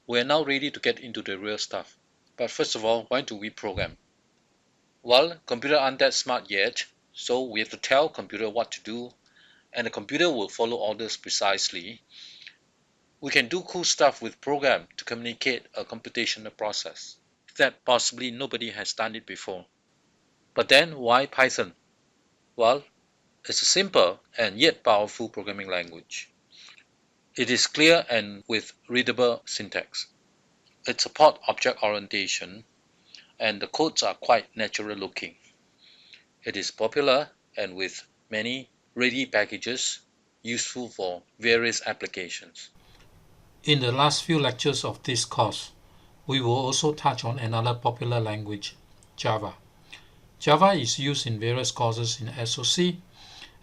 We are now ready to get into the real stuff. But first of all, why do we program? Well, computers aren't that smart yet, so we have to tell computer what to do, and the computer will follow orders precisely. We can do cool stuff with program to communicate a computational process that possibly nobody has done it before. But then why Python? Well, it's a simple and yet powerful programming language. It is clear and with readable syntax. It supports object orientation, and the codes are quite natural looking. It is popular and with many ready packages useful for various applications. In the last few lectures of this course, we will also touch on another popular language, Java. Java is used in various courses in SOC,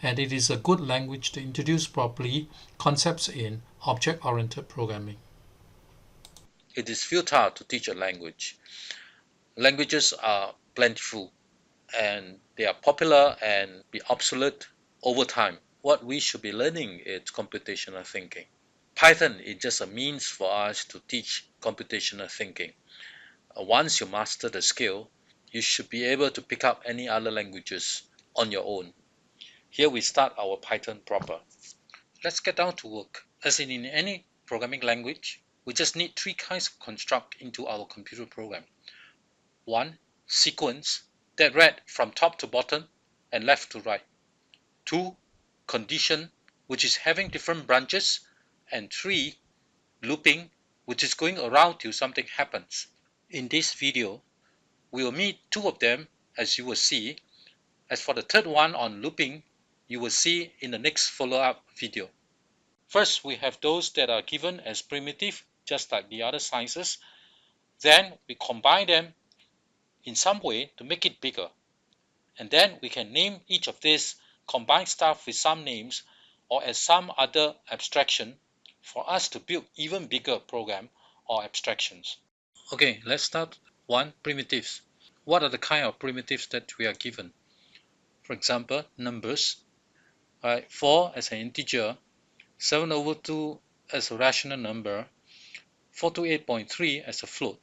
and it is a good language to introduce properly concepts in object-oriented programming. It is futile to teach a language. Languages are plentiful and they are popular and be obsolete over time. What we should be learning is computational thinking. Python is just a means for us to teach computational thinking. Once you master the skill, you should be able to pick up any other languages on your own. Here we start our Python proper. Let's get down to work. As in any programming language, we just need three kinds of construct into our computer program. One, sequence that read from top to bottom and left to right. Two, condition, which is having different branches. And three, looping, which is going around till something happens. In this video, we will meet two of them, as you will see. As for the third one on looping, you will see in the next follow-up video. First, we have those that are given as primitive, just like the other sciences. Then we combine them in some way to make it bigger. And then we can name each of these combined stuff with some names or as some other abstraction for us to build even bigger program or abstractions. Okay, let's start. One, primitives. What are the kind of primitives that we are given? For example, numbers. 4 as an integer, 7/2 as a rational number, 428.3 as a float.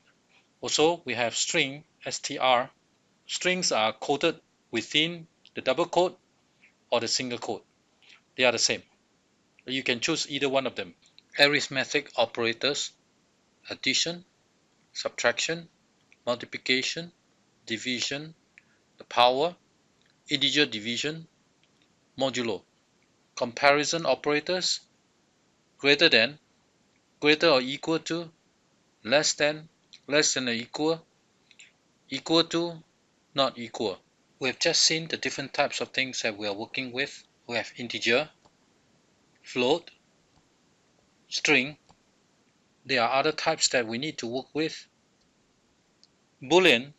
Also, we have string, str. Strings are coded within the double quote or the single quote. They are the same. You can choose either one of them. Arithmetic operators, addition, subtraction, multiplication, division, the power, integer division, modulo. Comparison operators, greater than, greater or equal to, less than or equal to, not equal. We have just seen the different types of things that we are working with. We have integer, float, string. There are other types that we need to work with. Boolean,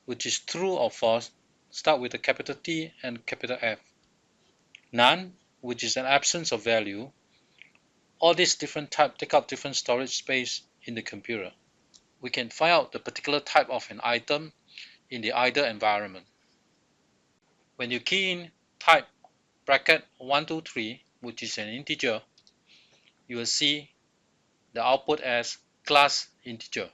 which is true or false, start with a capital T and capital F. None, which is an absence of value. All these different types take up different storage space in the computer. We can find out the particular type of an item in the idle environment. When you key in type bracket 123, which is an integer, you will see the output as class integer.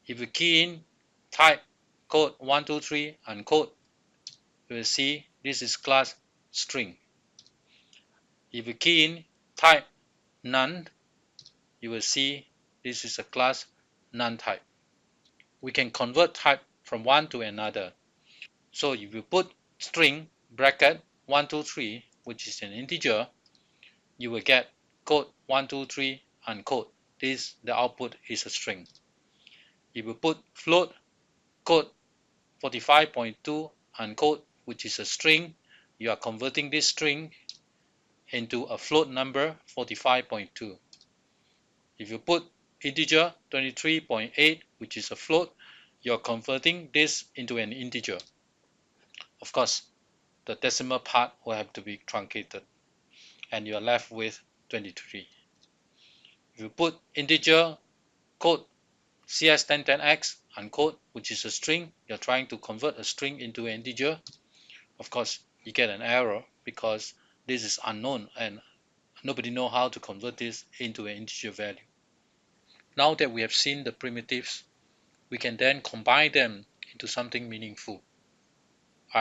If you key in type code 123 unquote, you will see this is class string. If you key in type none, you will see this is a class none type. We can convert type from one to another. So if you put string bracket 123, which is an integer, you will get code 123 unquote. The output is a string. If you put float code 45.2 unquote, which is a string, you are converting this string into a float number 45.2. If you put integer 23.8, which is a float, you're converting this into an integer. Of course, the decimal part will have to be truncated, and you're left with 23. If you put integer code CS1010X unquote, which is a string, you're trying to convert a string into an integer. Of course, you get an error because this is unknown and nobody knows how to convert this into an integer value. Now that we have seen the primitives, we can then combine them into something meaningful.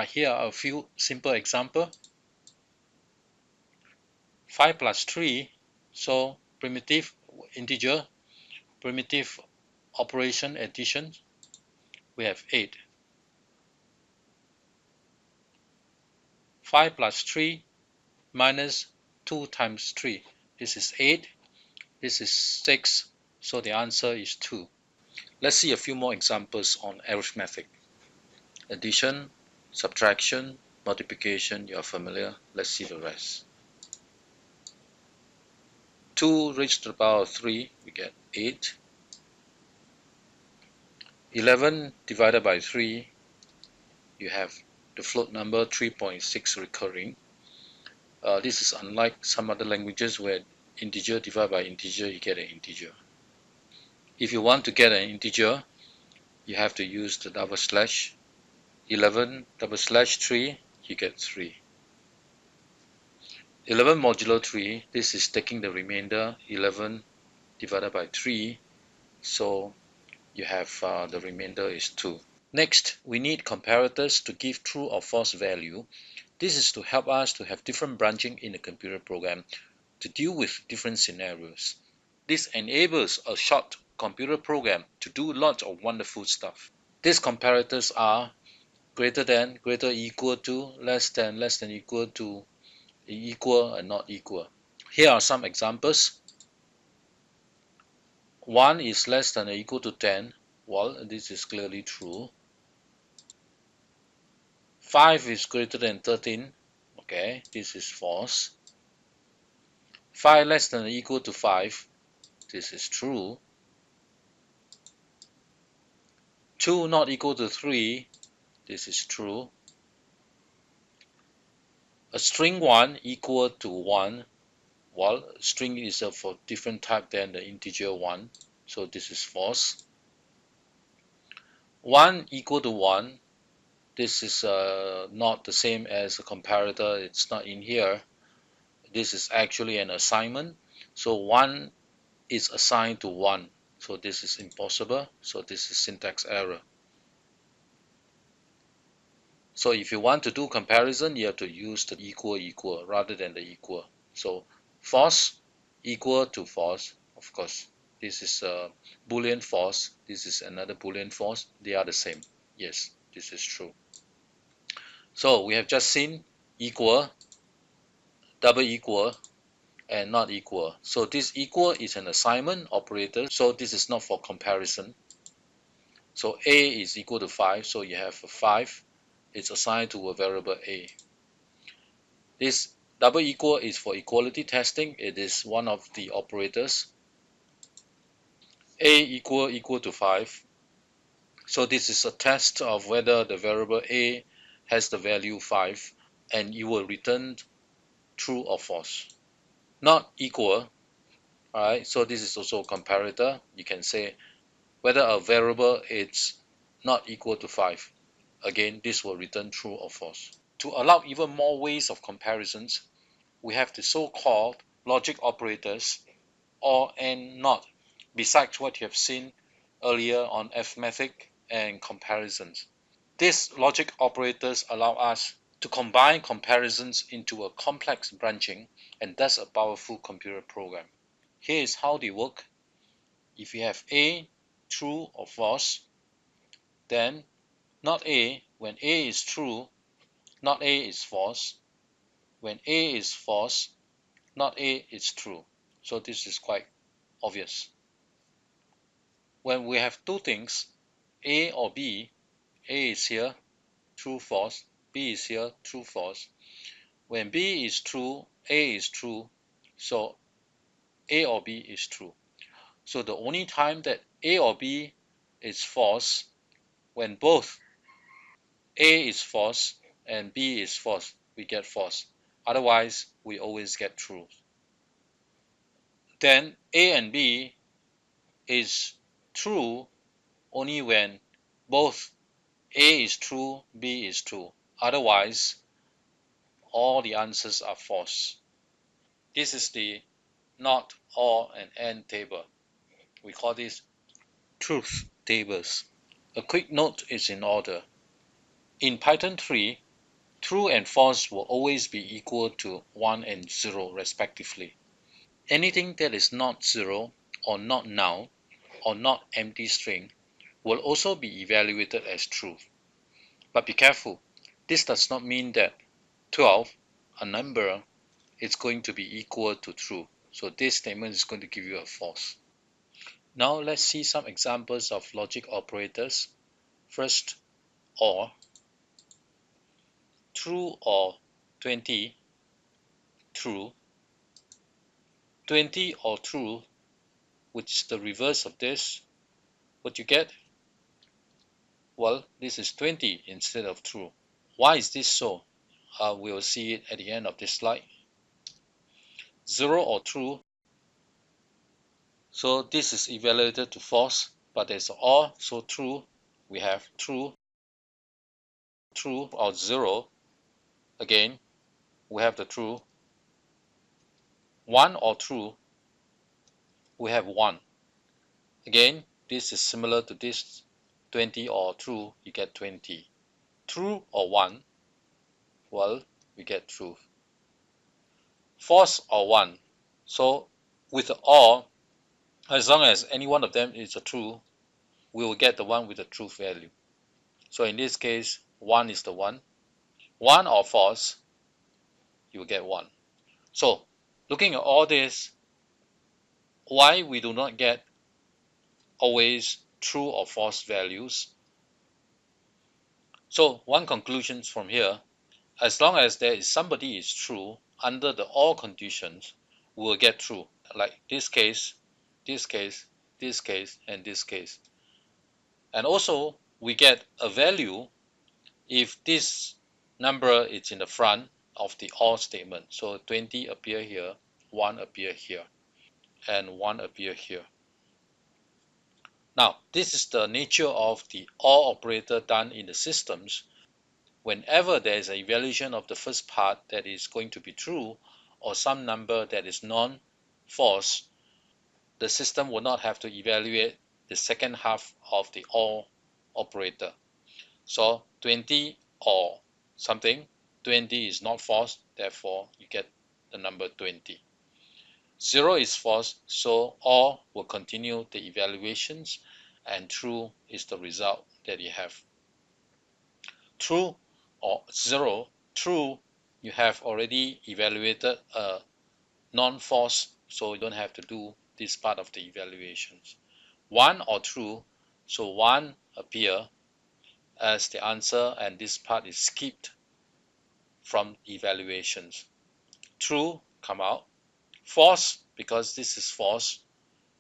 Here are a few simple examples. 5 plus 3, so primitive integer, primitive operation addition, we have 8. 5 plus 3 minus 2 times 3, this is 8, this is 6, so the answer is 2. Let's see a few more examples on arithmetic. Addition, subtraction, multiplication, you're familiar. Let's see the rest. 2 raised to the power of 3, we get 8. 11 divided by 3, you have the float number 3.6 recurring. This is unlike some other languages where integer divided by integer, you get an integer. If you want to get an integer, you have to use the double slash. 11 double slash 3, you get 3. 11 modulo 3, this is taking the remainder, 11 divided by 3, so you have the remainder is 2. Next, we need comparators to give true or false value. This is to help us to have different branching in the computer program to deal with different scenarios. This enables a short computer program to do lots of wonderful stuff. These comparators are greater than, greater equal to, less than equal to, equal and not equal. Here are some examples. 1 is less than or equal to 10. Well, this is clearly true. 5 is greater than 13. Okay, this is false. 5 less than or equal to 5. This is true. 2 not equal to 3. This is true. A string 1 equal to 1. Well, string is of a different type than the integer 1. So this is false. 1 equal to 1. This is not the same as a comparator. It's not in here. This is actually an assignment. So 1 is assigned to 1. So this is impossible. So this is syntax error. So if you want to do comparison, you have to use the equal rather than the equal. So false equal to false. Of course, this is a Boolean false. This is another Boolean false. They are the same. Yes, this is true. So we have just seen equal, double equal, and not equal. So this equal is an assignment operator. So this is not for comparison. So a is equal to 5. So you have a 5. It's assigned to a variable a. This double equal is for equality testing. It is one of the operators. A equal to 5. So this is a test of whether the variable a has the value 5, and you will return true or false. Not equal, alright, so this is also a comparator. You can say whether a variable is not equal to 5. Again, this will return true or false. To allow even more ways of comparisons, we have the so-called logic operators, or and not, besides what you have seen earlier on arithmetic and comparisons. These logic operators allow us to combine comparisons into a complex branching and thus a powerful computer program. Here is how they work. If you have A true or false, then not A, when A is true, not A is false. When A is false, not A is true. So this is quite obvious. When we have two things, A or B, A is here, true, false, B is here, true, false. When B is true, A is true, so A or B is true. So the only time that A or B is false, when both A is false and B is false, we get false. Otherwise, we always get true. Then A and B is true only when both A is true, B is true. Otherwise, all the answers are false. This is the not, or, and table. We call this truth tables. A quick note is in order. In Python 3, true and false will always be equal to 1 and 0 respectively. Anything that is not 0 or not null or not empty string will also be evaluated as true. But be careful, this does not mean that 12, a number, is going to be equal to true. So this statement is going to give you a false. Now let's see some examples of logic operators. First, OR. True or 20, true. 20 or true, which is the reverse of this. What you get? Well, this is 20 instead of true. Why is this so? We'll see it at the end of this slide. 0 or true. So this is evaluated to false, but there's OR, so true. We have true, true or 0. Again, we have the true. 1 or true, we have 1. Again, this is similar to this. 20 or true, you get 20. True or 1, well, we get true. False or 1. So with the OR, as long as any one of them is a true, we will get the one with the truth value. So in this case, 1 is the one. 1 or false, you will get 1. So looking at all this, why we do not get always true or false values? So one conclusion from here, as long as there is somebody is true under the all conditions, we will get true. Like this case, this case, this case, and this case. And also we get a value if this number is in the front of the OR statement. So 20 appear here, 1 appear here, and 1 appear here. Now, this is the nature of the OR operator done in the systems. Whenever there is an evaluation of the first part that is going to be true, or some number that is non-false, the system will not have to evaluate the second half of the OR operator. So 20 or something, 20 is not false, therefore you get the number 20. 0 is false, so OR will continue the evaluations, and true is the result that you have. True or 0, true, you have already evaluated a non-false, so you don't have to do this part of the evaluations. 1 or true, so 1 appear as the answer, and this part is skipped from evaluations. True come out. False, because this is false,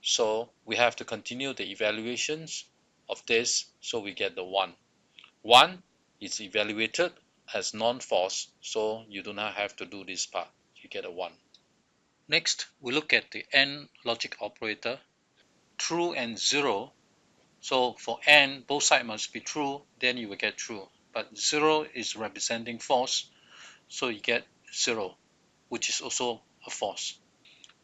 so we have to continue the evaluations of this, so we get the 1. 1 is evaluated as non-false, so you do not have to do this part. You get a 1. Next, we look at the AND logic operator. True and 0. So for AND, both sides must be true, then you will get true. But 0 is representing false, so you get 0, which is also a false.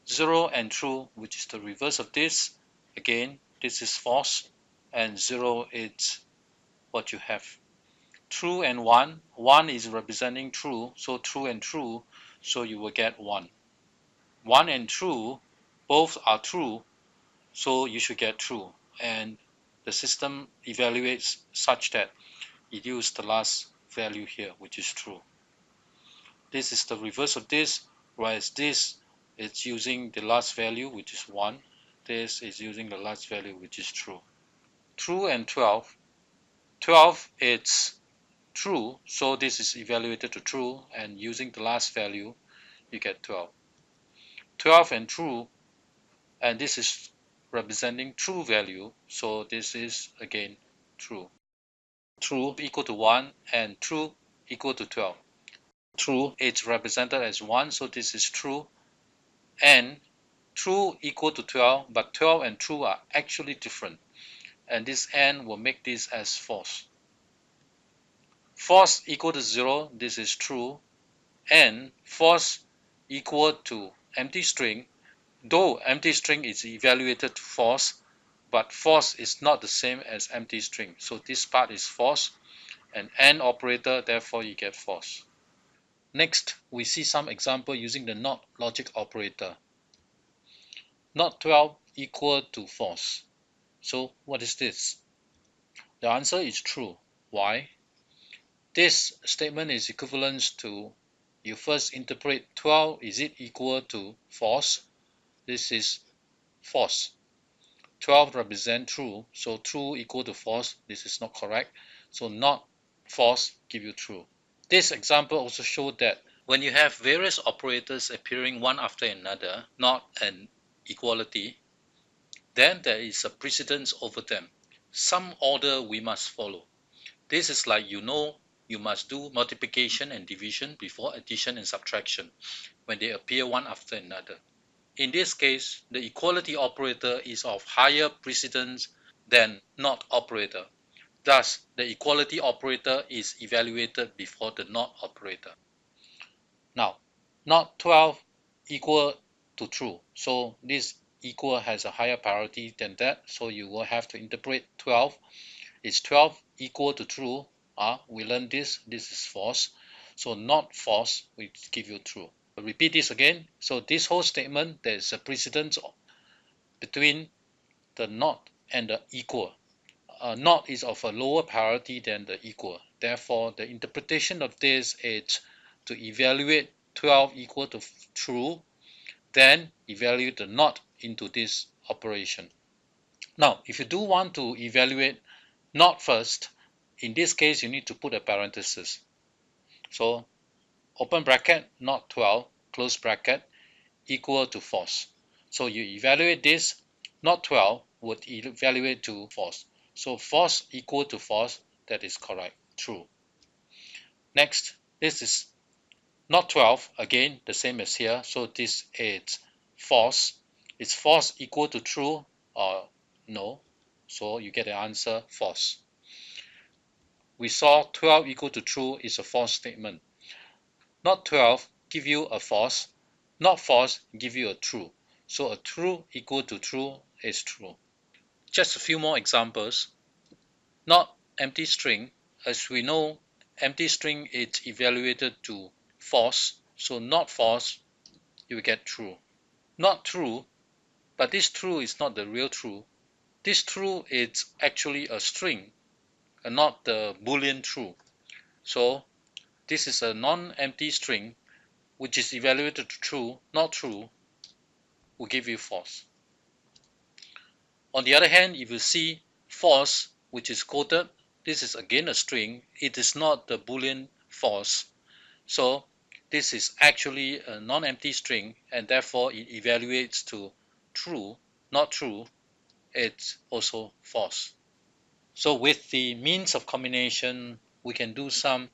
0 and true, which is the reverse of this. Again, this is false, and 0 is what you have. True and 1. 1 is representing true, so true and true, so you will get 1. 1 and true, both are true, so you should get true. And the system evaluates such that it uses the last value here, which is true. This is the reverse of this, whereas this is using the last value, which is 1. This is using the last value, which is true. True and 12. 12 is true, so this is evaluated to true, and using the last value, you get 12. 12 and true, and this is representing true value, so this is again true. True equal to 1 and true equal to 12. True is represented as 1, so this is true, and true equal to 12, but 12 and true are actually different, and this and will make this as false. False equal to 0, this is true, and false equal to empty string, though empty string is evaluated to false, but false is not the same as empty string. So this part is false, and AND operator, therefore you get false. Next, we see some example using the NOT logic operator. Not 12 equal to false. So what is this? The answer is true. Why? This statement is equivalent to, you first interpret 12, is it equal to false? This is false. 12 represent true, so true equal to false. This is not correct. So not false give you true. This example also showed that when you have various operators appearing one after another, not an equality, then there is a precedence over them. Some order we must follow. This is like you must do multiplication and division before addition and subtraction when they appear one after another. In this case, the equality operator is of higher precedence than not operator. Thus, the equality operator is evaluated before the not operator. Now, not 12 equal to true. So this equal has a higher priority than that. So you will have to interpret 12. Is 12 equal to true? We learned this. This is false. So not false, we give you true. I'll repeat this again. So this whole statement, there is a precedence between the not and the equal. Not is of a lower priority than the equal. Therefore, the interpretation of this is to evaluate 12 equal to true, then evaluate the not into this operation. Now, if you do want to evaluate not first, in this case, you need to put a parenthesis. So, open bracket, not 12, close bracket, equal to false. So you evaluate this, not 12 would evaluate to false. So false equal to false, that is correct, true. Next, this is not 12, again, the same as here. So this is false. Is false equal to true or no? So you get the answer false. We saw 12 equal to true is a false statement. Not 12 give you a false. Not false give you a true. So a true equal to true is true. Just a few more examples. Not empty string. As we know, empty string is evaluated to false. So not false, you will get true. Not true, but this true is not the real true. This true is actually a string and not the Boolean true. So this is a non-empty string which is evaluated to true, not true, will give you false. On the other hand, if you see false, which is quoted, this is again a string. It is not the Boolean false. So this is actually a non-empty string, and therefore it evaluates to true, not true. It's also false. So with the means of combination, we can do some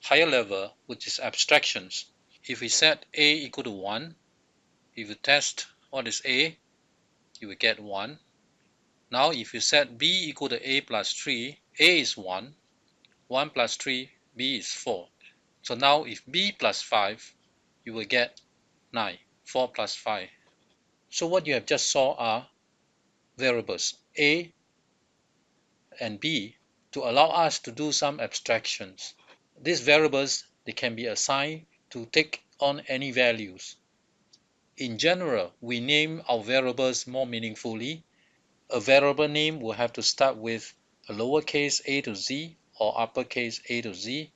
higher level, which is abstractions. If we set a equal to 1, if you test what is a, you will get 1. Now if you set b equal to a plus 3, a is 1, 1 plus 3, b is 4. So now if b plus 5, you will get 9, 4 plus 5. So what you have just saw are variables a and b to allow us to do some abstractions. These variables, they can be assigned to take on any values. In general, we name our variables more meaningfully. A variable name will have to start with a lowercase a to z or uppercase a to z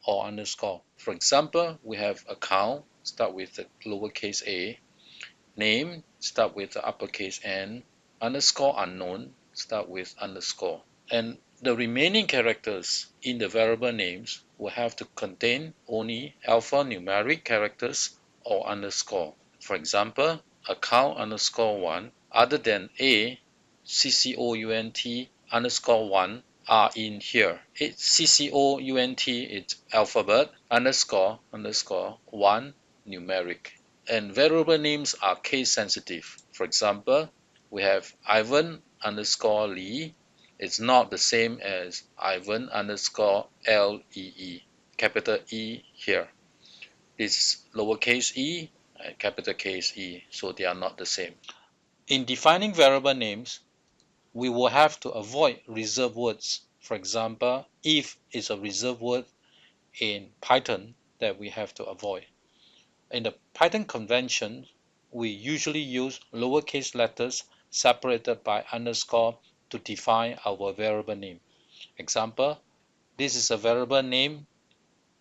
or underscore. For example, we have account, start with the lowercase a, name, start with the uppercase n, underscore unknown, start with underscore. And the remaining characters in the variable names will have to contain only alphanumeric characters or underscore. For example, account underscore 1, other than a, ccount underscore 1 are in here. Ccount is alphabet, underscore 1 numeric. And variable names are case sensitive. For example, we have Ivan underscore Lee. It's not the same as Ivan underscore Lee, capital E here. It's lowercase e and capital case E, so they are not the same. In defining variable names, we will have to avoid reserved words. For example, if is a reserved word in Python that we have to avoid. In the Python convention, we usually use lowercase letters separated by underscore to define our variable name. Example, this is a variable name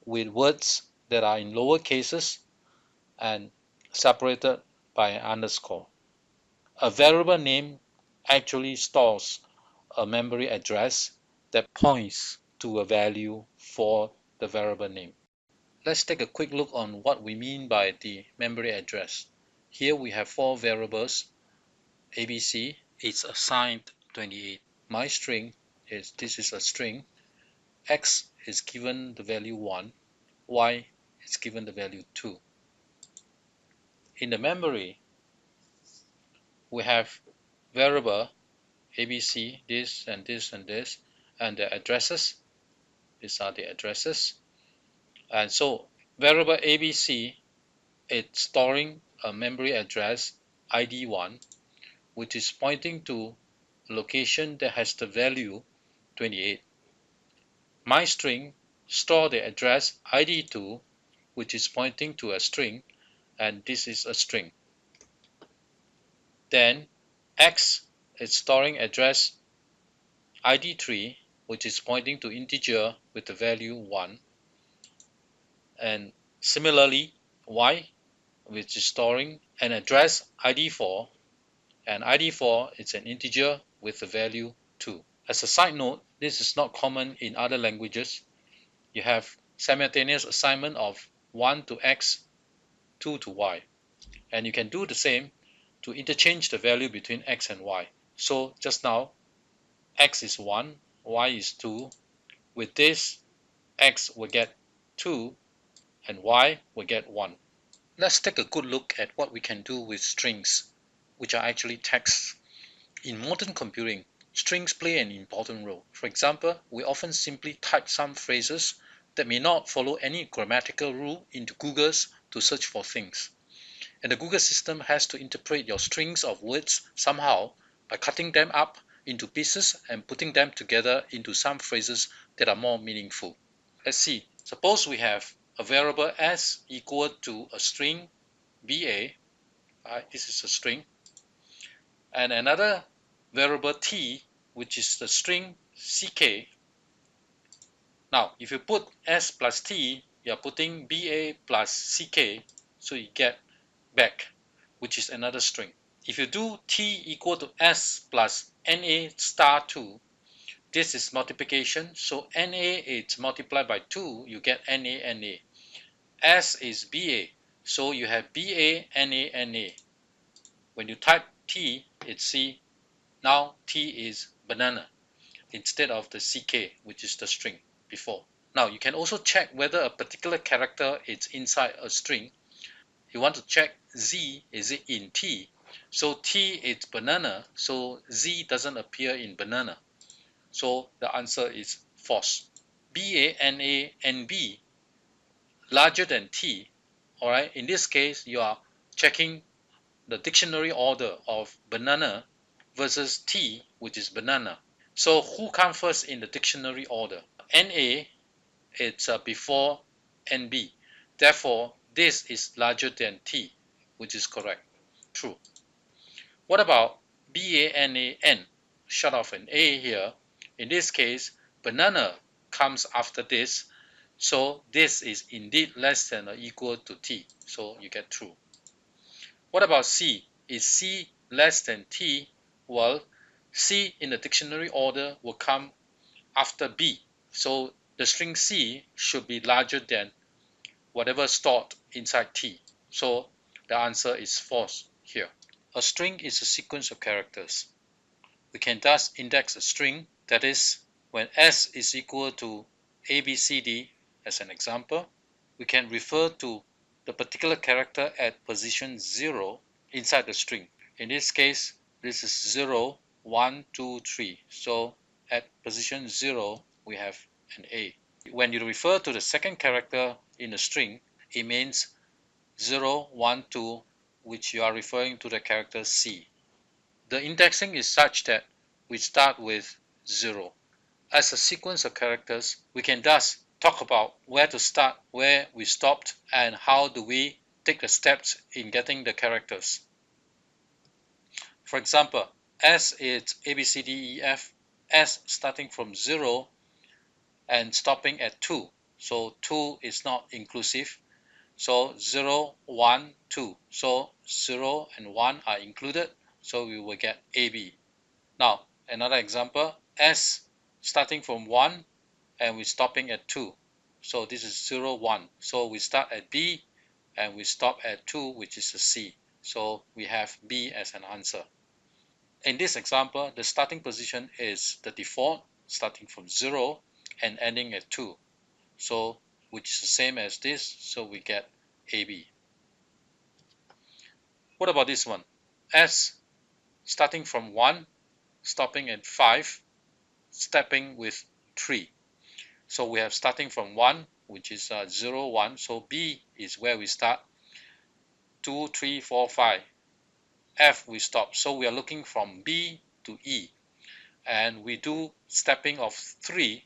with words that are in lower cases and separated by an underscore. A variable name actually stores a memory address that points to a value for the variable name. Let's take a quick look on what we mean by the memory address. Here we have four variables. ABC is assigned 28. My string is this is a string. X is given the value 1. Y is given the value 2. In the memory, we have variable ABC, this and this and this, and the addresses. These are the addresses. And so variable ABC is storing a memory address ID1, which is pointing to a location that has the value 28. My string store the address ID2, which is pointing to a string, and this is a string. Then X is storing address ID3, which is pointing to integer with the value 1. And similarly, Y, which is storing an address ID4, and ID4 is an integer with the value 2. As a side note, this is not common in other languages. You have simultaneous assignment of 1 to X, 2 to Y. And you can do the same to interchange the value between X and Y. So just now, X is 1, Y is 2. With this, X will get 2 and Y will get 1. Let's take a good look at what we can do with strings, which are actually texts. In modern computing, strings play an important role. For example, we often simply type some phrases that may not follow any grammatical rule into Google's to search for things. And the Google system has to interpret your strings of words somehow by cutting them up into pieces and putting them together into some phrases that are more meaningful. Let's see. Suppose we have a variable s equal to a string ba. This is a string. And another variable t, which is the string ck. Now, if you put s plus t, you are putting ba plus ck, so you get back, which is another string. If you do t equal to s plus na star 2, this is multiplication, so na is multiplied by 2, you get na. S is ba, so you have ba na. When you type t, it's c. Now t is banana instead of the ck, which is the string before. Now you can also check whether a particular character is inside a string. You want to check z, is it in t? So t is banana, so z doesn't appear in banana. So the answer is false. BANA and B larger than t. Alright, in this case, you are checking the dictionary order of banana versus t, which is banana. So who comes first in the dictionary order? NA, it's before NB. Therefore, this is larger than t, which is correct. True. What about BANAN? Short of an A here. In this case, banana comes after this. So this is indeed less than or equal to t. So you get true. What about C? Is C less than t? Well, C in the dictionary order will come after B. So the string C should be larger than whatever stored inside T. So the answer is false here. A string is a sequence of characters. We can thus index a string, that is, when S is equal to ABCD as an example, we can refer to the particular character at position 0 inside the string. In this case, this is 0, 1, 2, 3. So at position 0, we have an A. When you refer to the second character in the string, it means 0, 1, 2, which you are referring to the character C. The indexing is such that we start with 0. As a sequence of characters, we can thus talk about where to start, where we stopped, and how do we take the steps in getting the characters. For example, S is A, B, C, D, E, F, S starting from 0 and stopping at 2. So 2 is not inclusive. So 0, 1, 2. So 0 and 1 are included. So we will get AB. Now, another example, S starting from 1 and we're stopping at 2. So this is 0, 1. So we start at B and we stop at 2, which is a C. So we have B as an answer. In this example, the starting position is the default, starting from 0 and ending at 2. So, which is the same as this, so we get AB. What about this one? S starting from 1, stopping at 5, stepping with 3. So we have starting from 1, which is 0, 1. So B is where we start. 2, 3, 4, 5. F we stop. So we are looking from B to E. And we do stepping of 3.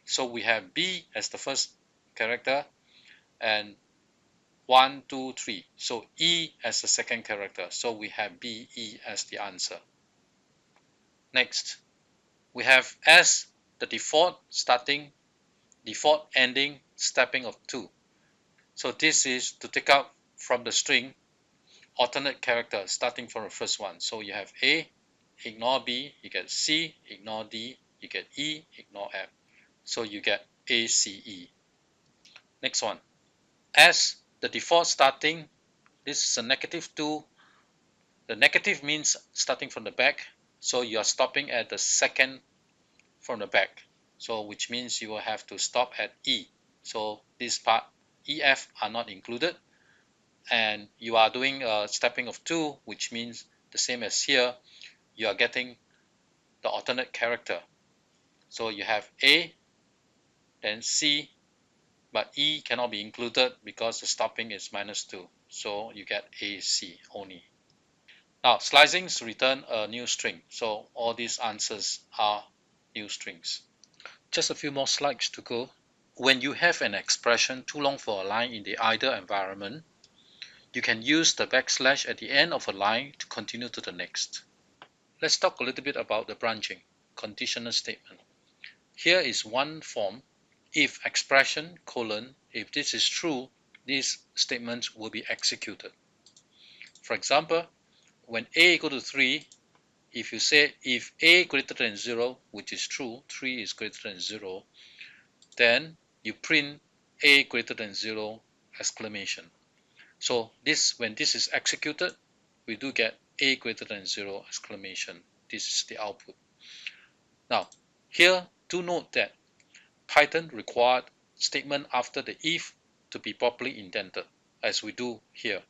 So we have B as the first character and 1, 2, 3. So E as the second character. So we have B, E as the answer. Next, we have S, the default starting, default ending, stepping of 2. So this is to take out from the string alternate character starting from the first one. So you have A, ignore B, you get C, ignore D, you get E, ignore F. So you get ACE. Next one, S, the default starting, this is a -2. The negative means starting from the back, so you are stopping at the second from the back. So which means you will have to stop at E. So this part, EF are not included. And you are doing a stepping of 2, which means the same as here, you are getting the alternate character. So you have A, then C, but E cannot be included because the stopping is -2. So you get AC only. Now, slicings return a new string. So all these answers are new strings. Just a few more slides to go. When you have an expression too long for a line in the idle environment, you can use the backslash at the end of a line to continue to the next. Let's talk a little bit about the branching, conditional statement. Here is one form. If expression, if this is true, these statements will be executed. For example, when A equal to 3, if you say if A greater than 0, which is true, 3 is greater than 0, then you print A greater than 0 exclamation. So when this is executed, we do get A greater than 0 exclamation. This is the output. Now, here do note that Python required statement after the if to be properly indented, as we do here.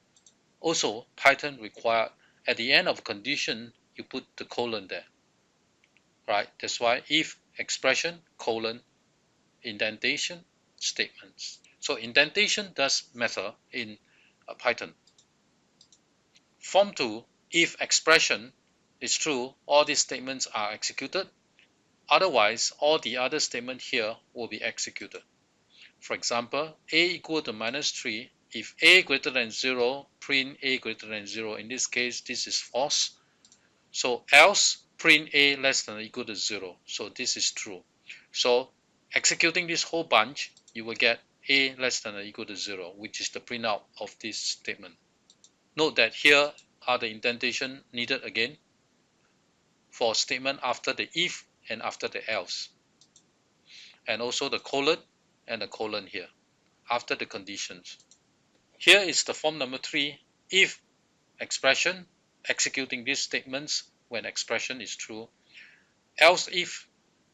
Also, Python required at the end of a condition, you put the colon there. Right? That's why if expression, indentation, statements. So indentation does matter in Python. Form 2, if expression is true, all these statements are executed. Otherwise, all the other statements here will be executed. For example, A equal to -3. If A greater than 0, print A greater than 0. In this case, this is false. So else, print A less than or equal to 0. So this is true. So executing this whole bunch, you will get A less than or equal to 0, which is the printout of this statement. Note that here are the indentation needed again for statement after the if and after the else. And also the colon and the colon here after the conditions. Here is the form number 3. If expression, executing these statements when expression is true. Else if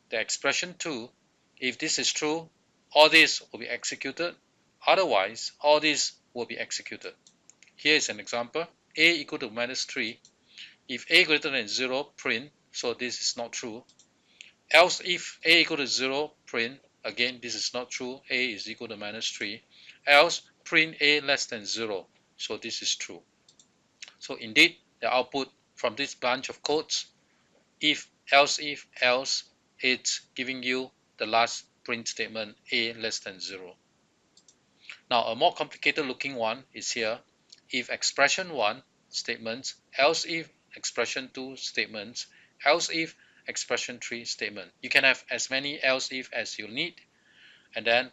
the expression 2, if this is true, all this will be executed. Otherwise, all this will be executed. Here is an example. A equal to -3. If A greater than 0, print. So this is not true. Else if A equal to 0, print. Again, this is not true. A is equal to -3. Else print A less than 0. So this is true. So indeed, the output from this bunch of codes, if else if else, it's giving you the last print statement a less than 0. Now a more complicated looking one is here. If expression 1 statements, else if expression 2 statements, else if expression 3 statement. You can have as many else if as you need, and then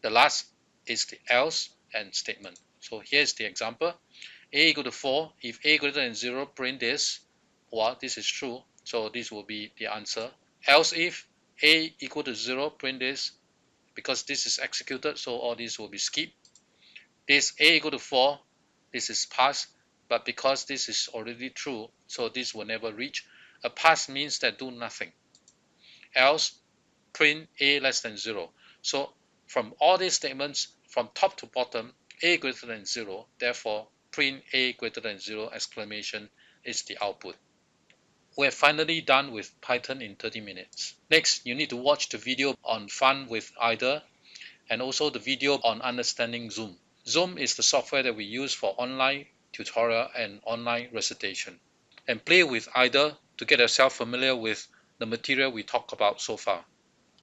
the last is the else and statement. So here's the example. A equal to 4. If a greater than 0, print this. Well, this is true, so this will be the answer. Else if a equal to 0, print this. Because this is executed, so all these will be skipped. This a equal to 4, this is pass, but because this is already true, so this will never reach. A pass means that do nothing. Else, print a less than 0. So from all these statements, from top to bottom, a greater than 0, therefore print a greater than 0 exclamation is the output. We're finally done with Python in 30 minutes. Next, you need to watch the video on fun with either, and also the video on understanding Zoom. Zoom is the software that we use for online tutorial and online recitation. And play with either to get yourself familiar with the material we talked about so far.